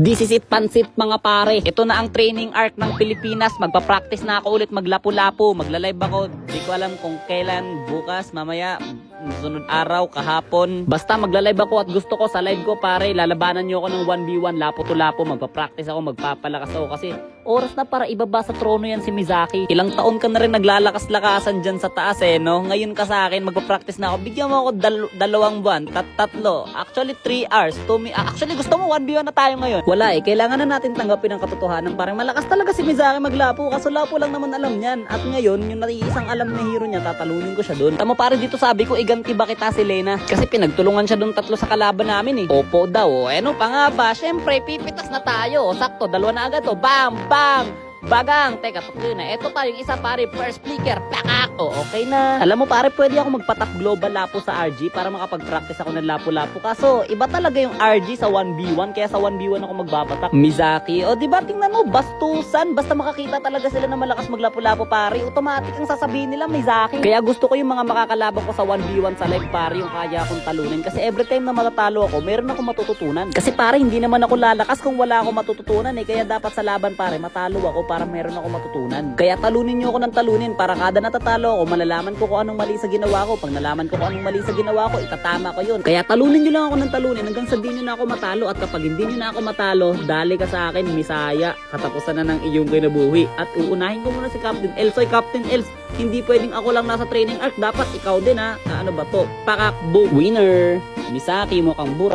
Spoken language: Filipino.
This is it, pansit mga pare. Ito na ang training arc ng Pilipinas. Magpa-practice na ako ulit maglapu-lapu. Magla-live ako. Di ko alam kung kailan, bukas, mamaya, sunod araw, kahapon. Basta magla-live ako at gusto ko sa live ko pare, lalabanan nyo ako ng 1v1, lapo to lapo. Magpa-practice ako, magpapalakas ako kasi oras na para ibaba sa trono yan si Mizaki. Ilang taon ka na rin naglalakas-lakasan dyan sa taas no? Ngayon ka sa akin, magpa-practice na ako. Bigyan mo ako dalawang buwan, tatlo. Actually 3 hours. Actually gusto mo 1v1 na tayo ngayon. Wala kailangan na natin tanggapin ang katotohanan. Parang malakas talaga si Mizaki maglapo. Kaso lapo lang naman alam niyan. At ngayon, yung naiisang alam na hero niya, tatalunin ko siya doon. Tama pare, dito sabi ko, iganti ba kita si Lena? Kasi pinagtulungan siya doon 3 sa kalaban namin Opo daw. Ano pa nga ba? Syempre, pipitas na tayo. Sakto, 2 na agad Bam! Bam! Bagang! Teka, tuloy na. Eto pa yung isa pare, first flicker. Pakak! Okay na. Alam mo pare, pwede ako magpatap global lapo sa RG para makapag-practice ako ng lapo-lapo. Kaso, iba talaga yung RG sa 1v1. Kaya sa 1v1 ako magpapatak. Mizaki. Diba, tingnan mo, bastusan. Basta makakita talaga sila na malakas maglapo-lapo pare. Automatic ang sasabihin nila, Mizaki. Kaya gusto ko yung mga makakalaban ko sa 1v1 sa live pare, yung kaya akong talunin. Kasi every time na matatalo ako, meron akong matututunan. Kasi pare, hindi naman ako lalakas kung wala akong matututunan Kaya dapat sa laban pare, matalo ako para meron ako matutunan. Kaya talunin nyo ako ng talunin para kada natatalo ako, malalaman ko kung anong mali sa ginawa ko. Pag nalaman ko kung anong mali sa ginawa ko, itatama ko yun. Kaya talunin nyo lang ako ng talunin hanggang sabihin nyo na ako matalo. At kapag hindi nyo na ako matalo, dali ka sa akin, Misaya. Katapusan na ng iyong kinabuhi. At uunahin ko muna si Captain Els. Oy, Captain Els, hindi pwedeng ako lang nasa training arc. Dapat ikaw din Ano ba to? Pakakbo. Winner. Misaki, mukhang bura.